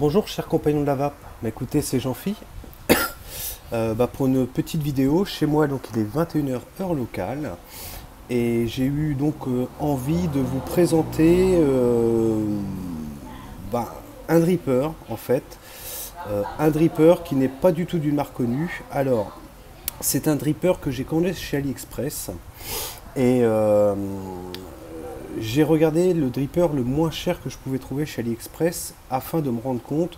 Bonjour chers compagnons de la vape, écoutez c'est Jean-Phi. Pour une petite vidéo, chez moi donc il est 21 h heure locale et j'ai eu donc envie de vous présenter un dripper en fait. Un dripper qui n'est pas du tout d'une marque connue. Alors c'est un dripper que j'ai commandé chez AliExpress et j'ai regardé le dripper le moins cher que je pouvais trouver chez AliExpress afin de me rendre compte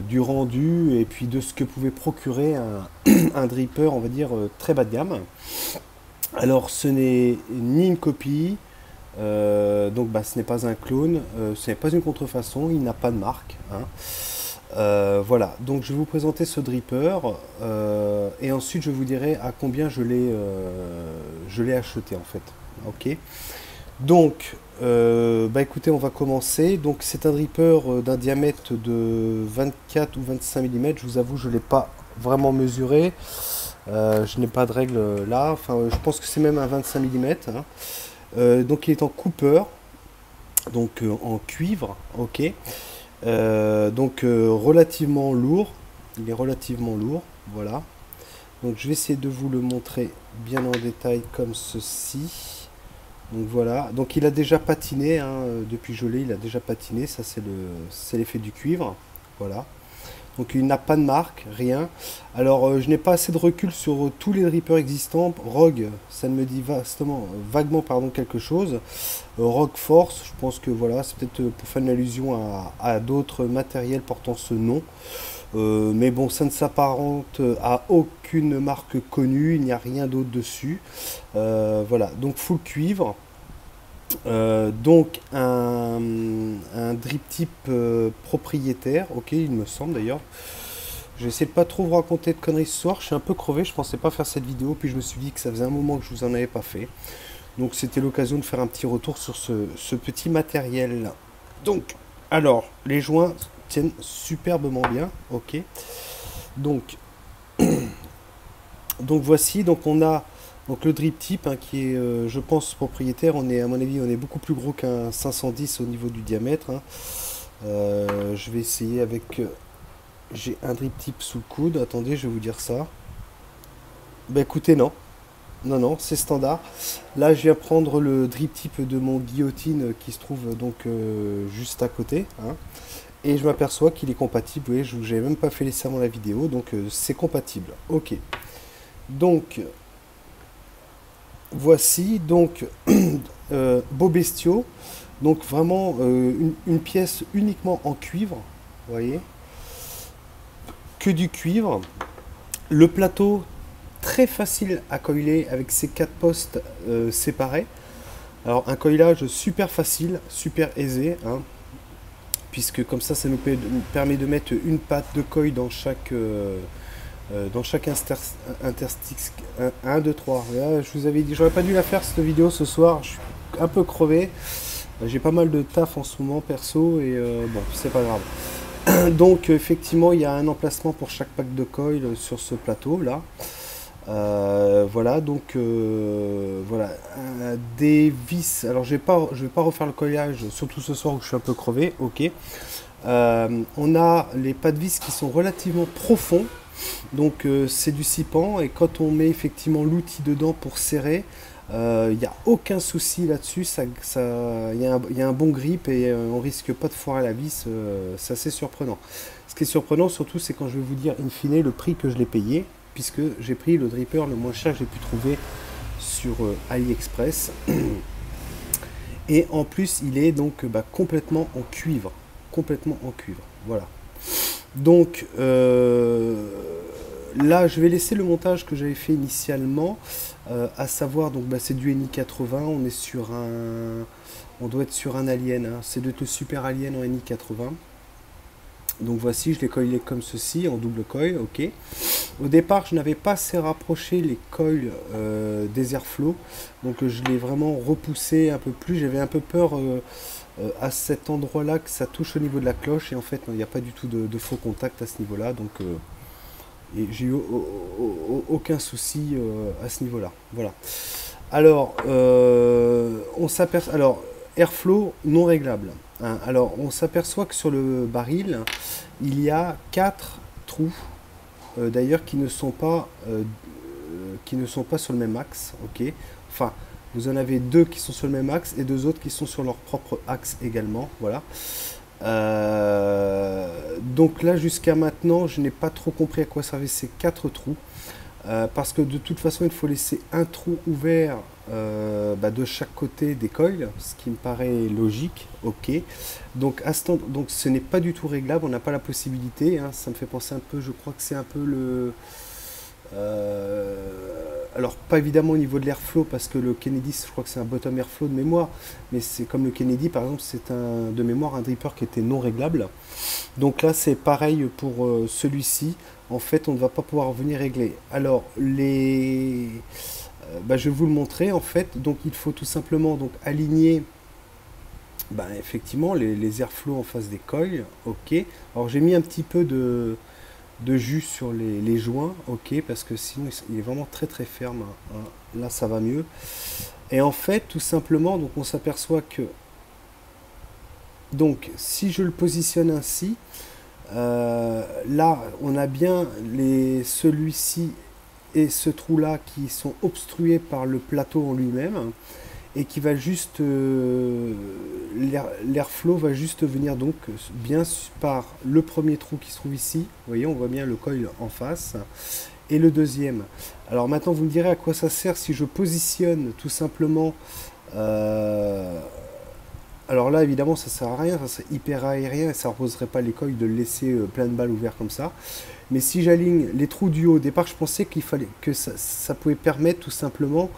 du rendu et puis de ce que pouvait procurer un dripper, on va dire, très bas de gamme. Alors ce n'est ni une copie, ce n'est pas un clone, ce n'est pas une contrefaçon, il n'a pas de marque, hein. Voilà, donc je vais vous présenter ce dripper et ensuite je vous dirai à combien je l'ai acheté en fait. Ok. Donc, écoutez, on va commencer. Donc, c'est un dripper d'un diamètre de 24 ou 25 mm. Je vous avoue, je ne l'ai pas vraiment mesuré. Je n'ai pas de règle là. Enfin, je pense que c'est même un 25 mm, hein. Donc, il est en Cooper, donc en cuivre. Ok. Relativement lourd. Il est relativement lourd. Voilà. Donc, je vais essayer de vous le montrer bien en détail comme ceci. Donc voilà, donc il a déjà patiné, hein, depuis gelé, il a déjà patiné, ça c'est l'effet du cuivre, voilà. Donc il n'a pas de marque, rien. Alors je n'ai pas assez de recul sur tous les drippers existants. Rogue, ça me dit vaguement quelque chose. Rogue Force, je pense que voilà, c'est peut-être pour faire une allusion à d'autres matériels portant ce nom. Mais bon, ça ne s'apparente à aucune marque connue, il n'y a rien d'autre dessus. Voilà, donc full cuivre. Donc un drip type propriétaire, ok, il me semble d'ailleurs. J'essaie de pas trop vous raconter de conneries ce soir, je suis un peu crevé, je pensais pas faire cette vidéo, puis je me suis dit que ça faisait un moment que je vous en avais pas fait. Donc c'était l'occasion de faire un petit retour sur ce petit matériel. Donc, alors, les joints tiennent superbement bien, ok. Donc, voici, donc on a donc le drip type, hein, qui est, je pense, propriétaire. On est, à mon avis, on est beaucoup plus gros qu'un 510 au niveau du diamètre, hein. Je vais essayer avec... j'ai un drip type sous le coude. Attendez, je vais vous dire ça. Bah écoutez, non. Non, c'est standard. Là, je viens prendre le drip type de mon guillotine qui se trouve donc juste à côté, hein. Et je m'aperçois qu'il est compatible. Vous voyez, je n'avais même pas fait les serments de la vidéo, donc c'est compatible. Ok. Donc, voici donc beaux bestiaux. Donc vraiment une pièce uniquement en cuivre. Vous voyez, que du cuivre. Le plateau très facile à coiler avec ses 4 postes séparés. Alors un coilage super facile, super aisé, hein, puisque comme ça nous permet de mettre une patte de coil dans chaque interstice. 1, 2, 3. Là, je vous avais dit, j'aurais pas dû la faire cette vidéo ce soir, je suis un peu crevé. J'ai pas mal de taf en ce moment perso et bon, c'est pas grave. Donc effectivement, il y a un emplacement pour chaque pack de coil sur ce plateau là. Voilà, donc voilà, des vis. Alors je vais pas refaire le coillage, surtout ce soir où je suis un peu crevé. Ok. On a les pas de vis qui sont relativement profonds, donc c'est du 6 pans, et quand on met effectivement l'outil dedans pour serrer, il n'y a aucun souci là-dessus. Il y a un bon grip et on risque pas de foirer la vis. C'est assez surprenant. Ce qui est surprenant surtout, c'est quand je vais vous dire in fine le prix que je l'ai payé, puisque j'ai pris le dripper le moins cher que j'ai pu trouver sur AliExpress. Et en plus, il est donc complètement en cuivre. Complètement en cuivre. Voilà. Donc là, je vais laisser le montage que j'avais fait initialement, à savoir, donc c'est du NI 80. On est sur on doit être sur un Alien, hein. C'est de le Super Alien en NI 80. Donc voici, je l'ai coilé comme ceci, en double coil, ok. Au départ, je n'avais pas assez rapproché les coils des Airflow, donc je l'ai vraiment repoussé un peu plus. J'avais un peu peur à cet endroit-là que ça touche au niveau de la cloche, et en fait, il n'y a pas du tout de faux contact à ce niveau-là, donc et j'ai eu aucun souci à ce niveau-là. Voilà. Alors, on s'aperçoit. Alors, Airflow non réglable. hein. Alors, on s'aperçoit que sur le baril, il y a 4 trous, d'ailleurs, qui ne sont pas sur le même axe, ok. Enfin, vous en avez deux qui sont sur le même axe et deux autres qui sont sur leur propre axe également, voilà. Donc là, jusqu'à maintenant, je n'ai pas trop compris à quoi servaient ces 4 trous. Parce que de toute façon, il faut laisser un trou ouvert de chaque côté des coils, ce qui me paraît logique, ok. Donc, donc ce n'est pas du tout réglable, on n'a pas la possibilité, hein. Ça me fait penser un peu, je crois que c'est un peu le... alors, pas évidemment au niveau de l'airflow, parce que le Kennedy, je crois que c'est un bottom airflow de mémoire, mais c'est comme le Kennedy, par exemple, c'est un de mémoire un dripper qui était non réglable. Donc là, c'est pareil pour celui-ci. En fait, on ne va pas pouvoir venir régler. Alors, je vais vous le montrer, en fait. Donc, il faut tout simplement donc, aligner effectivement les airflows en face des coils. Ok. Alors, j'ai mis un petit peu de jus sur les joints, ok, parce que sinon il est vraiment très très ferme, hein. Là ça va mieux. Et en fait, tout simplement, donc on s'aperçoit que donc si je le positionne ainsi, là on a bien celui-ci et ce trou là qui sont obstrués par le plateau en lui-même et qui va juste l'airflow va juste venir donc bien par le premier trou qui se trouve ici. Vous voyez, on voit bien le coil en face et le deuxième. Alors maintenant vous me direz à quoi ça sert si je positionne tout simplement alors là évidemment ça sert à rien, ça serait hyper aérien et ça ne reposerait pas les coils de le laisser plein de balles ouvertes comme ça. Mais si j'aligne les trous du haut, au départ je pensais qu'il fallait que ça pouvait permettre tout simplement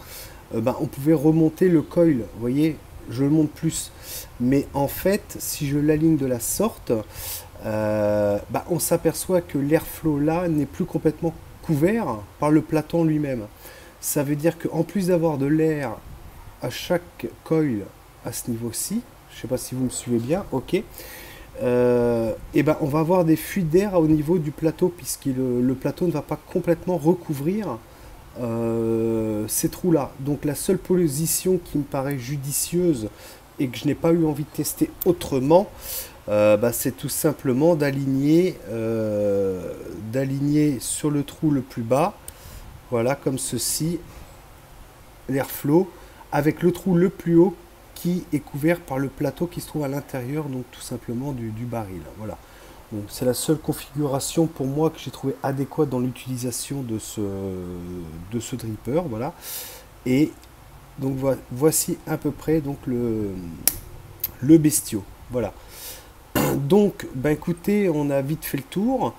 on pouvait remonter le coil, vous voyez, je le monte plus. Mais en fait, si je l'aligne de la sorte, on s'aperçoit que l'airflow là n'est plus complètement couvert par le platon lui-même. Ça veut dire qu'en plus d'avoir de l'air à chaque coil à ce niveau-ci, je ne sais pas si vous me suivez bien, ok, on va avoir des fuites d'air au niveau du plateau, puisque le plateau ne va pas complètement recouvrir ces trous là. Donc la seule position qui me paraît judicieuse et que je n'ai pas eu envie de tester autrement, c'est tout simplement d'aligner sur le trou le plus bas, voilà, comme ceci, l'airflow, avec le trou le plus haut qui est couvert par le plateau qui se trouve à l'intérieur, donc tout simplement du baril, voilà. Donc c'est la seule configuration pour moi que j'ai trouvé adéquate dans l'utilisation de ce dripper, voilà. Et donc voici à peu près donc le bestiau, voilà. Donc écoutez, on a vite fait le tour.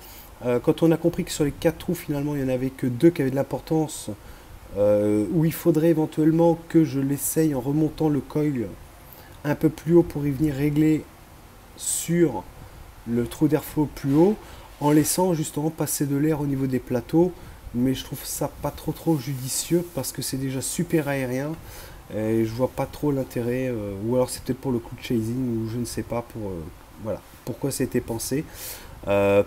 Quand on a compris que sur les 4 trous finalement il n'y en avait que 2 qui avaient de l'importance, où il faudrait éventuellement que je l'essaye en remontant le coil un peu plus haut pour y venir régler sur le trou d'airflow plus haut, en laissant justement passer de l'air au niveau des plateaux. Mais je trouve ça pas trop judicieux parce que c'est déjà super aérien et je vois pas trop l'intérêt, ou alors c'est peut-être pour le coup de chasing ou je ne sais pas voilà pourquoi c'était pensé.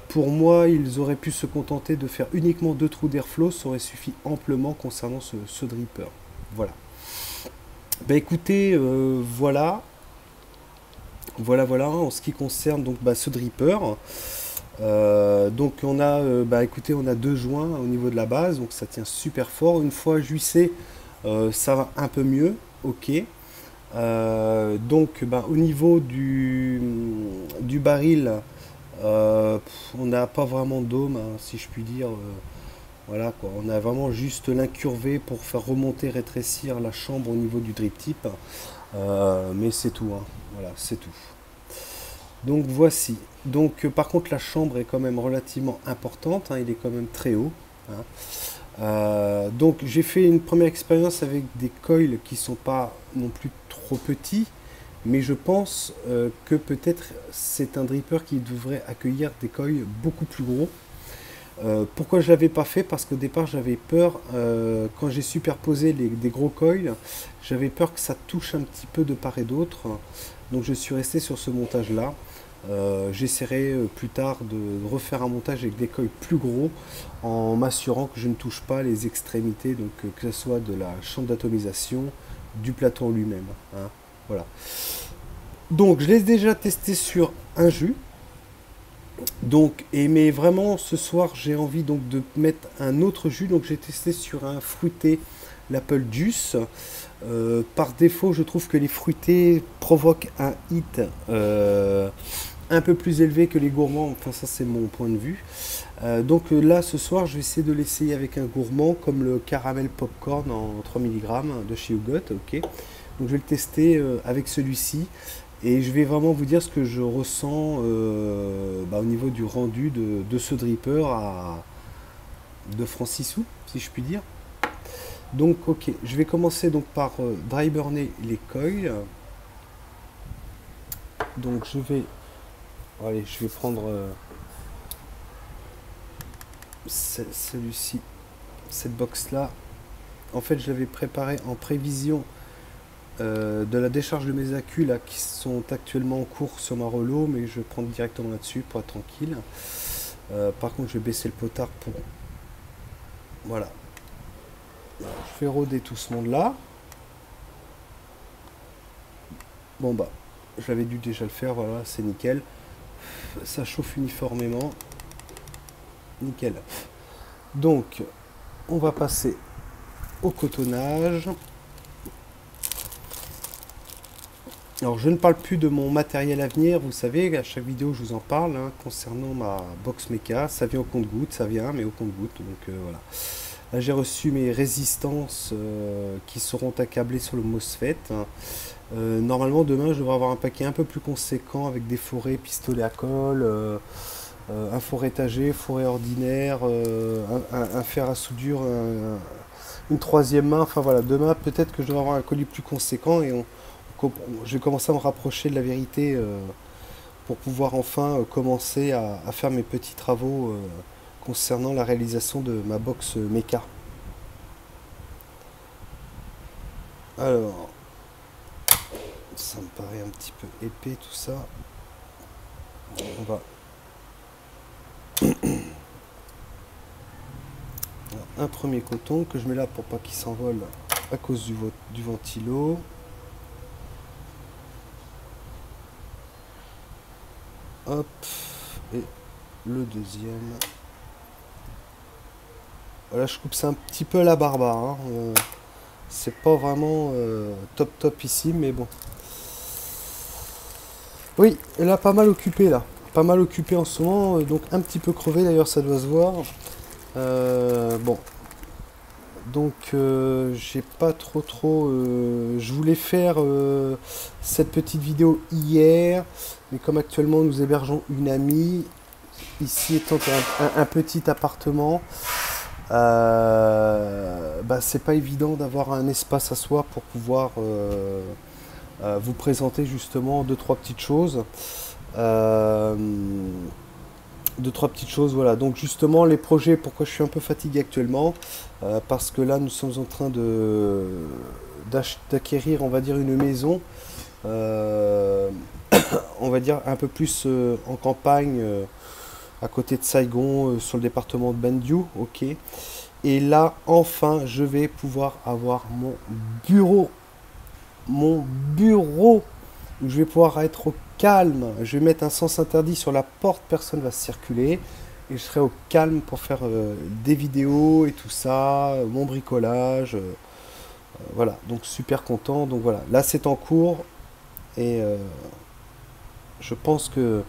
Pour moi, ils auraient pu se contenter de faire uniquement 2 trous d'airflow, ça aurait suffi amplement concernant ce dripper. Voilà. Écoutez, voilà en ce qui concerne donc ce dripper. Donc on a écoutez, on a 2 joints au niveau de la base, donc ça tient super fort. Une fois juissé, ça va un peu mieux, ok. Donc au niveau du baril, on n'a pas vraiment de dôme, hein, si je puis dire. Voilà quoi, on a vraiment juste l'incurvé pour faire remonter, rétrécir la chambre au niveau du drip tip. Mais c'est tout, hein. Voilà, c'est tout. Donc voici. Donc par contre la chambre est quand même relativement importante, hein, il est quand même très haut, hein. Donc j'ai fait une première expérience avec des coils qui sont pas non plus trop petits, mais je pense que peut-être c'est un dripper qui devrait accueillir des coils beaucoup plus gros. Pourquoi je l'avais pas fait? Parce qu'au départ j'avais peur, quand j'ai superposé des gros coils, j'avais peur que ça touche un petit peu de part et d'autre. Donc je suis resté sur ce montage là. J'essaierai plus tard de refaire un montage avec des coils plus gros en m'assurant que je ne touche pas les extrémités, donc que ce soit de la chambre d'atomisation, du plateau en lui-même, hein. Voilà. Donc je l'ai déjà testé sur un jus. Donc, mais vraiment ce soir j'ai envie donc de mettre un autre jus. Donc j'ai testé sur un fruité, l'Apple Juice. Par défaut, je trouve que les fruités provoquent un hit un peu plus élevé que les gourmands. Enfin, ça, c'est mon point de vue. Donc là, ce soir, je vais essayer de l'essayer avec un gourmand comme le caramel popcorn en 3 mg de chez Hugot. Ok. Donc je vais le tester avec celui-ci. Et je vais vraiment vous dire ce que je ressens au niveau du rendu de ce dripper de Francisou, si je puis dire. Donc ok, je vais commencer donc par dry burner les coils. Donc allez, je vais prendre celui-ci, cette box là. En fait, je l'avais préparé en prévision de la décharge de mes accus là, qui sont actuellement en cours sur ma relo, mais je vais prendre directement là-dessus pour être tranquille. Par contre, je vais baisser le potard pour... Voilà. Je fais rôder tout ce monde-là. Bon bah, j'avais dû déjà le faire, voilà, c'est nickel. Ça chauffe uniformément. Nickel. Donc, on va passer au cotonnage. Alors, je ne parle plus de mon matériel à venir, vous savez, à chaque vidéo je vous en parle, hein, concernant ma box méca. Ça vient au compte-gouttes, ça vient, mais au compte-gouttes, donc voilà. Là, j'ai reçu mes résistances qui seront accablées sur le MOSFET. Normalement, demain, je devrais avoir un paquet un peu plus conséquent avec des forêts, pistolets à colle, un four étagé, fourré ordinaire, un fer à soudure, une troisième main. Enfin voilà, demain, peut-être que je devrais avoir un colis plus conséquent et je vais commencer à me rapprocher de la vérité pour pouvoir enfin commencer à faire mes petits travaux concernant la réalisation de ma box méca. Alors, ça me paraît un petit peu épais tout ça. On va... Alors, un premier coton que je mets là pour pas qu'il s'envole à cause du ventilo. Hop, et le deuxième. Voilà, je coupe ça un petit peu à la barbare. Hein. C'est pas vraiment top ici, mais bon. Oui, elle a pas mal occupé là. Pas mal occupé en ce moment, donc un petit peu crevé d'ailleurs, ça doit se voir. Bon. Donc j'ai pas trop je voulais faire cette petite vidéo hier, mais comme actuellement nous hébergeons une amie, ici étant un petit appartement, c'est pas évident d'avoir un espace à soi pour pouvoir vous présenter justement deux trois petites choses. Voilà. Donc justement les projets, pourquoi je suis un peu fatigué actuellement, parce que là nous sommes en train d'acquérir, on va dire, une maison, on va dire un peu plus en campagne, à côté de Saigon, sur le département de Bandiou, ok. Et là enfin je vais pouvoir avoir bureau, mon bureau, où je vais pouvoir être au calme. Je vais mettre un sens interdit sur la porte, personne ne va circuler. Et je serai au calme pour faire des vidéos et tout ça, mon bricolage. Voilà, donc super content. Donc voilà, là c'est en cours. Et je pense que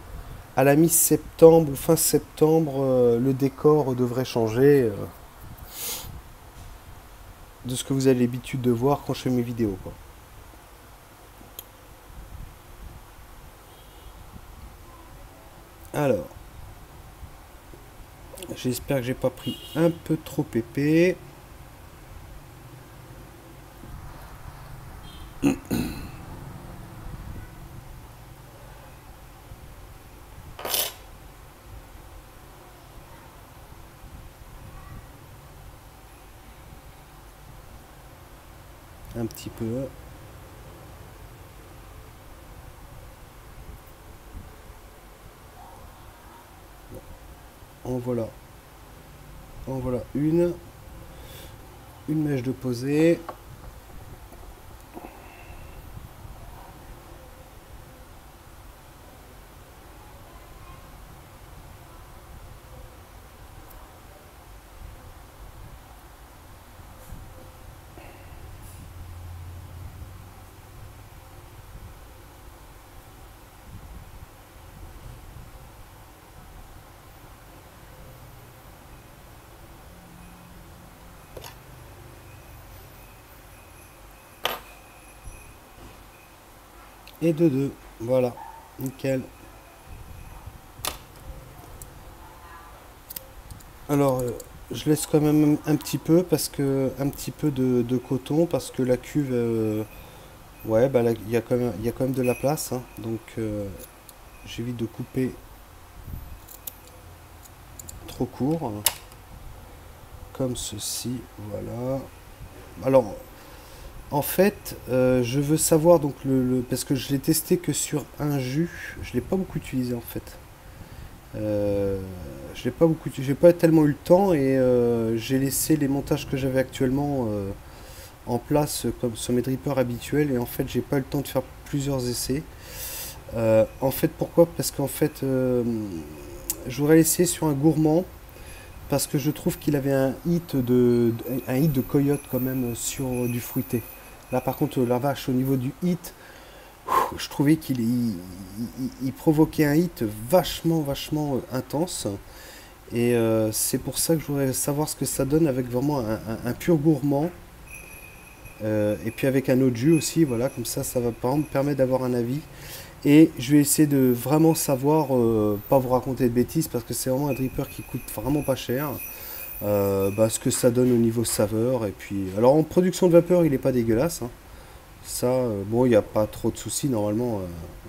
à la mi-septembre ou fin septembre, le décor devrait changer de ce que vous avez l'habitude de voir quand je fais mes vidéos, quoi. Alors, j'espère que j'ai pas pris un peu trop épais. Un petit peu. En voilà une mèche de posée. et de 2. Voilà, nickel. Alors, je laisse quand même un petit peu parce que un petit peu de coton parce que la cuve, ouais, bah il y a quand même de la place, hein. Donc, j'évite de couper trop court, hein, comme ceci. Voilà. Alors, en fait, je veux savoir donc parce que je l'ai testé que sur un jus. Je l'ai pas beaucoup utilisé en fait. Euh, je l'ai pas beaucoup, j'ai pas tellement eu le temps et j'ai laissé les montages que j'avais actuellement en place comme sur mes drippers habituels et en fait j'ai pas eu le temps de faire plusieurs essais. En fait pourquoi? Parce qu'en fait je voudrais l'essayer sur un gourmand parce que je trouve qu'il avait un hit de coyote quand même sur du fruité. Là par contre la vache au niveau du hit, je trouvais qu'il provoquait un hit vachement intense. Et c'est pour ça que je voudrais savoir ce que ça donne avec vraiment un pur gourmand. Et puis avec un autre jus aussi, voilà, comme ça va me permettre d'avoir un avis. Et je vais essayer de vraiment savoir, pas vous raconter de bêtises, parce que c'est vraiment un dripper qui coûte vraiment pas cher. Bah, ce que ça donne au niveau saveur. Et puis, alors en production de vapeur, il est pas dégueulasse, hein. Ça, bon, il n'y a pas trop de soucis normalement.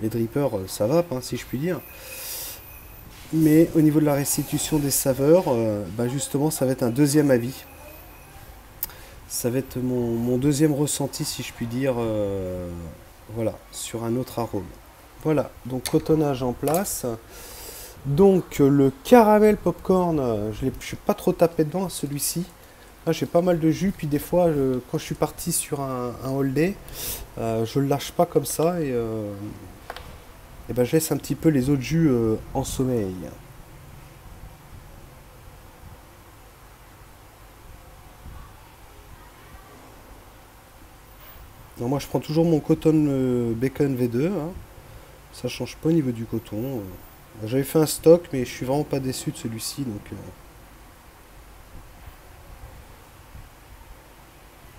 Les drippers, ça va, hein, si je puis dire. Mais au niveau de la restitution des saveurs, bah justement, ça va être un deuxième avis. Ça va être mon deuxième ressenti, si je puis dire, voilà, sur un autre arôme. Voilà, donc cotonnage en place. Donc le caramel popcorn, je ne suis pas trop tapé dedans, celui-ci. Là, j'ai pas mal de jus, puis des fois, quand je suis parti sur un all day, je le lâche pas comme ça et ben, je laisse un petit peu les autres jus en sommeil. Donc, moi, je prends toujours mon Cotton Bacon V2, hein. Ça change pas au niveau du coton. J'avais fait un stock, mais je suis vraiment pas déçu de celui-ci. Donc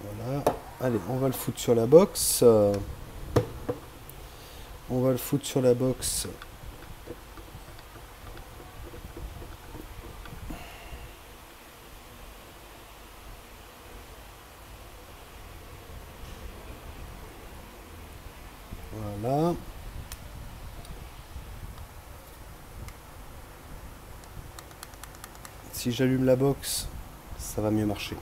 voilà. Allez, on va le foutre sur la box. On va le foutre sur la box. Voilà. Si j'allume la box, ça va mieux marcher.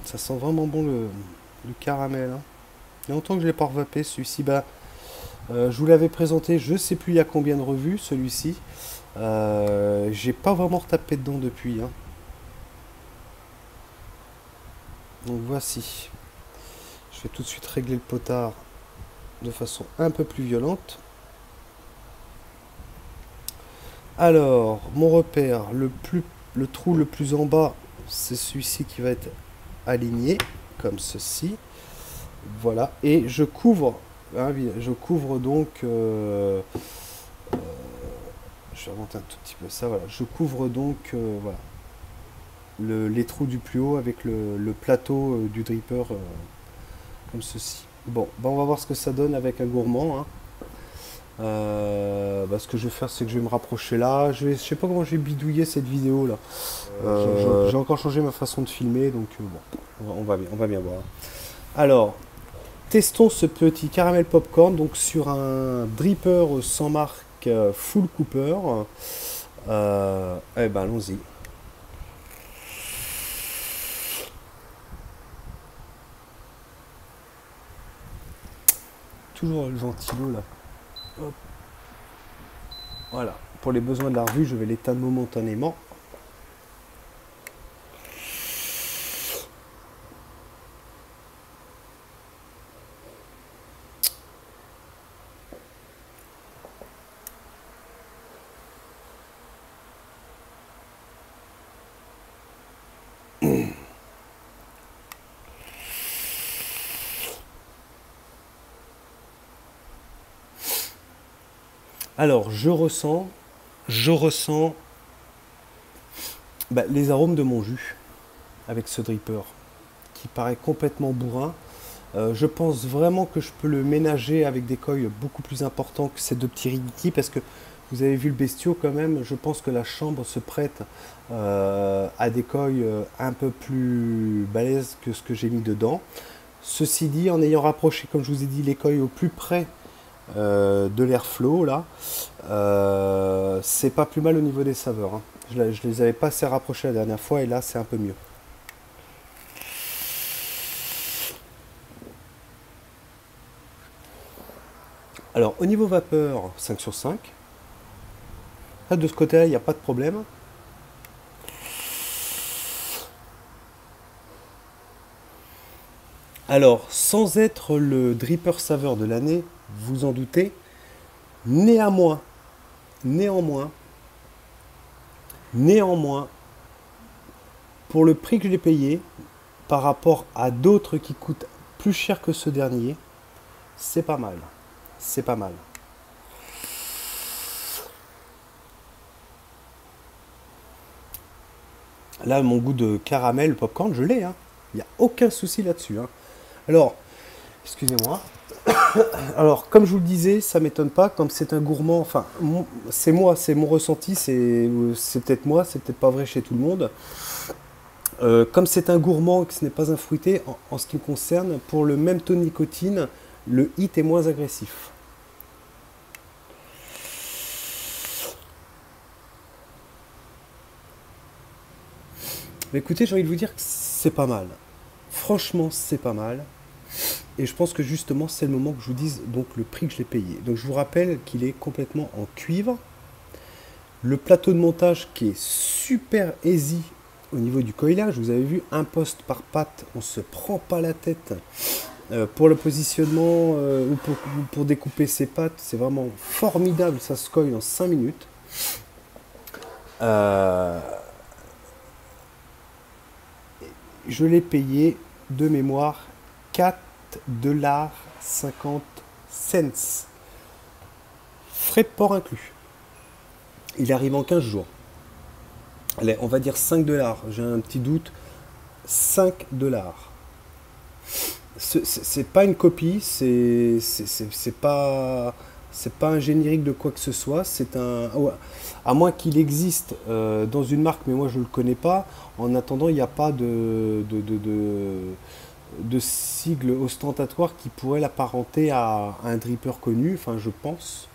Ça sent vraiment bon le caramel, hein. Il y a longtemps que je l'ai pas revapé celui-ci. Bah, je vous l'avais présenté, je sais plus il y a combien de revues celui-ci. J'ai pas vraiment retapé dedans depuis, hein. Donc voici. Je vais tout de suite régler le potard de façon un peu plus violente. Alors, mon repère, le trou le plus en bas, c'est celui-ci qui va être aligné, comme ceci. Voilà, et je couvre, hein, je couvre donc, je vais remonter un tout petit peu ça, voilà, je couvre donc, voilà, les trous du plus haut avec le plateau du dripper, comme ceci. Bon, bah on va voir ce que ça donne avec un gourmand, hein. Bah, ce que je vais faire, c'est que je vais me rapprocher là. Je sais pas comment j'ai bidouillé cette vidéo là. J'ai encore changé ma façon de filmer, donc bon, on va bien voir. Alors, testons ce petit caramel popcorn donc sur un dripper sans marque full Cooper. Eh ben allons-y. Toujours le ventilo là. Hop. Voilà. Pour les besoins de la revue, je vais l'éteindre momentanément. Alors, je ressens Bah, les arômes de mon jus avec ce dripper qui paraît complètement bourrin. Je pense vraiment que je peux le ménager avec des coils beaucoup plus importants que ces deux petits Rigidity parce que vous avez vu le bestiau quand même. Je pense que la chambre se prête à des coils un peu plus balèzes que ce que j'ai mis dedans. Ceci dit, en ayant rapproché, comme je vous ai dit, les coils au plus près de l'airflow, là, c'est pas plus mal au niveau des saveurs, hein. Je les avais pas assez rapprochés la dernière fois et là c'est un peu mieux. Alors au niveau vapeur, 5 sur 5. Là, de ce côté-là, il n'y a pas de problème. Alors, sans être le dripper saveur de l'année, vous en doutez, néanmoins, néanmoins, néanmoins, pour le prix que je l'ai payé, par rapport à d'autres qui coûtent plus cher que ce dernier, c'est pas mal. C'est pas mal. Là, mon goût de caramel, popcorn, je l'ai, hein. Il n'y a aucun souci là-dessus, hein. Alors, excusez-moi. Alors, comme je vous le disais, ça m'étonne pas, comme c'est un gourmand, enfin, c'est moi, c'est mon ressenti, c'est peut-être moi, c'est peut-être pas vrai chez tout le monde. Comme c'est un gourmand et que ce n'est pas un fruité, en ce qui me concerne, pour le même taux de nicotine, le hit est moins agressif. Mais écoutez, j'ai envie de vous dire que c'est pas mal. Franchement, c'est pas mal. Et je pense que justement, c'est le moment que je vous dise donc le prix que je l'ai payé. Donc je vous rappelle qu'il est complètement en cuivre. Le plateau de montage qui est super easy au niveau du coilage. Vous avez vu, un poste par patte, on se prend pas la tête. Pour le positionnement ou pour découper ses pattes, c'est vraiment formidable. Ça se coille en 5 minutes. Euh, je l'ai payé de mémoire 4,50 $. Frais de port inclus. Il arrive en 15 jours. Allez, on va dire 5 $. J'ai un petit doute. 5 $. C'est pas une copie, c'est pas un générique de quoi que ce soit. C'est un, ouais, à moins qu'il existe dans une marque, mais moi je le connais pas. En attendant, il n'y a pas de sigle ostentatoire qui pourrait l'apparenter à un dripper connu. Enfin, je pense.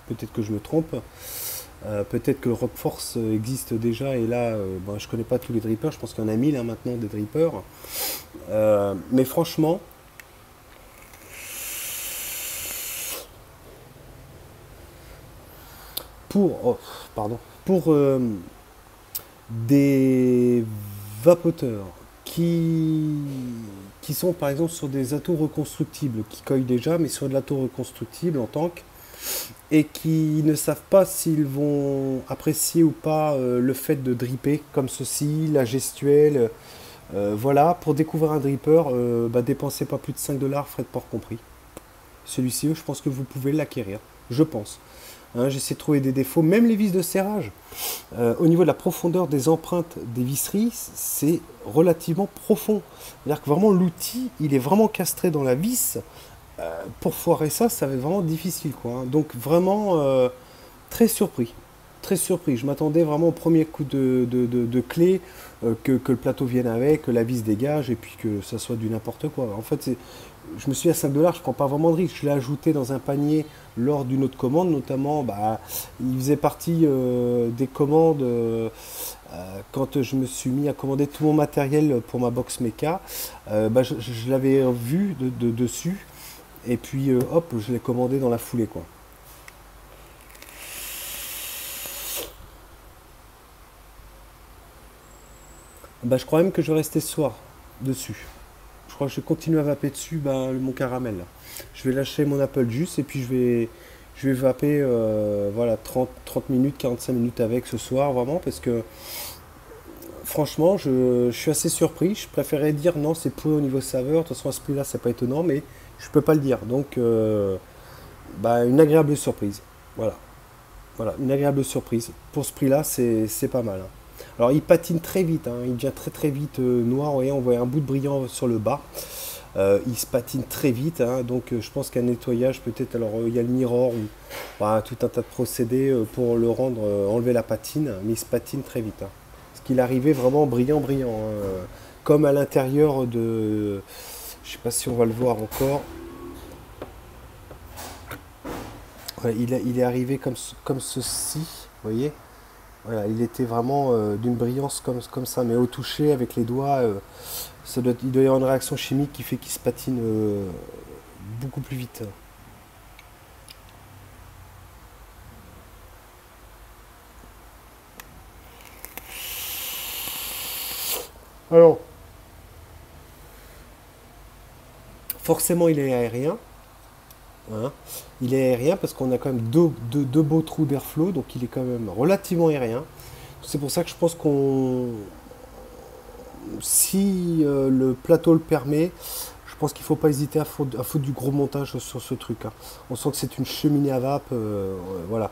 Peut-être que je me trompe. Peut-être que le Rockforce existe déjà et là, ben, je connais pas tous les drippers. Je pense qu'il y en a 1000 hein, maintenant des drippers. Mais franchement, oh, pardon, pour des vapoteurs qui sont par exemple sur des atos reconstructibles, qui coillent déjà, mais sur de l'atos reconstructible en tank, et qui ne savent pas s'ils vont apprécier ou pas le fait de dripper comme ceci, la gestuelle. Voilà, pour découvrir un dripper, bah, dépensez pas plus de 5 $, frais de port compris. Celui-ci, je pense que vous pouvez l'acquérir. Je pense. Hein, j'essaie de trouver des défauts, même les vis de serrage. Au niveau de la profondeur des empreintes des visseries, c'est relativement profond. C'est-à-dire que vraiment l'outil, il est vraiment castré dans la vis. Pour foirer ça, ça va être vraiment difficile, quoi, hein. Donc vraiment très surpris. Très surpris. Je m'attendais vraiment au premier coup de clé, que le plateau vienne avec, que la vis dégage et puis que ça soit du n'importe quoi. En fait, je me suis dit à 5 $, je prends pas vraiment de risque. Je l'ai ajouté dans un panier lors d'une autre commande, notamment, bah, il faisait partie des commandes quand je me suis mis à commander tout mon matériel pour ma box mecha. Bah, je l'avais vu dessus et puis hop, je l'ai commandé dans la foulée, quoi. Bah, je crois même que je vais rester ce soir dessus. Je crois que je vais continuer à vaper dessus, bah, mon caramel, là. Je vais lâcher mon Apple Juice et puis je vais vaper voilà, 30 minutes, 45 minutes avec ce soir, vraiment, parce que franchement, je suis assez surpris. Je préférais dire non, c'est pourri au niveau saveur. De toute façon, à ce prix-là, c'est pas étonnant, mais je peux pas le dire. Donc, bah, une agréable surprise. Voilà. Voilà, une agréable surprise. Pour ce prix-là, c'est pas mal, hein. Alors il patine très vite, hein, il devient très très vite noir. Vous voyez, on voit un bout de brillant sur le bas. Il se patine très vite, hein, donc je pense qu'un nettoyage peut-être, alors il y a le mirror ou bah, tout un tas de procédés pour le rendre, enlever la patine, mais il se patine très vite, hein. Parce qu'il arrivait vraiment brillant, brillant, hein, comme à l'intérieur de, je sais pas si on va le voir encore. Ouais, il est arrivé comme ceci, vous voyez. Voilà, il était vraiment d'une brillance comme ça, mais au toucher avec les doigts, il doit y avoir une réaction chimique qui fait qu'il se patine beaucoup plus vite. Alors, forcément, il est aérien, hein. Il est aérien parce qu'on a quand même deux beaux trous d'airflow, donc il est quand même relativement aérien. C'est pour ça que je pense qu'on, si le plateau le permet, je pense qu'il ne faut pas hésiter à foutre du gros montage sur ce truc, hein. On sent que c'est une cheminée à vape, voilà.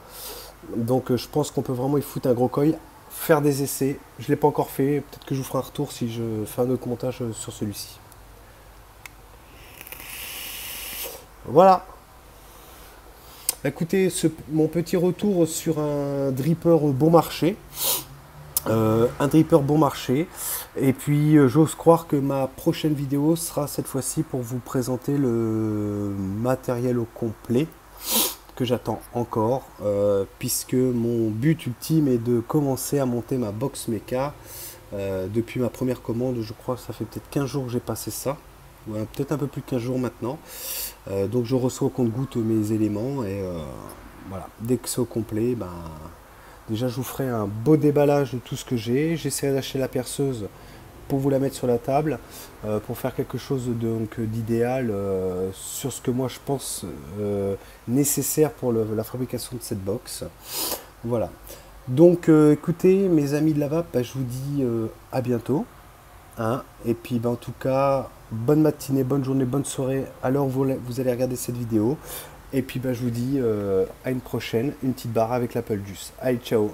Donc je pense qu'on peut vraiment y foutre un gros coil, faire des essais. Je ne l'ai pas encore fait, peut-être que je vous ferai un retour si je fais un autre montage sur celui-ci. Voilà. Écoutez, mon petit retour sur un dripper bon marché. Un dripper bon marché. Et puis j'ose croire que ma prochaine vidéo sera cette fois-ci pour vous présenter le matériel au complet que j'attends encore, puisque mon but ultime est de commencer à monter ma box mecha. Depuis ma première commande, je crois que ça fait peut-être 15 jours que j'ai passé ça, ouais, peut-être un peu plus de 15 jours maintenant. Donc je reçois au compte-gouttes mes éléments et voilà, dès que c'est au complet, ben, déjà je vous ferai un beau déballage de tout ce que j'ai. J'essaierai d'acheter la perceuse pour vous la mettre sur la table, pour faire quelque chose d'idéal sur ce que moi je pense nécessaire pour la fabrication de cette box. Voilà. Donc écoutez mes amis de la vape, bah, je vous dis à bientôt, hein. Et puis bah, en tout cas, bonne matinée, bonne journée, bonne soirée à l'heure où vous allez regarder cette vidéo. Et puis bah, je vous dis à une prochaine, une petite barre avec l'Apple Juice. Allez, ciao!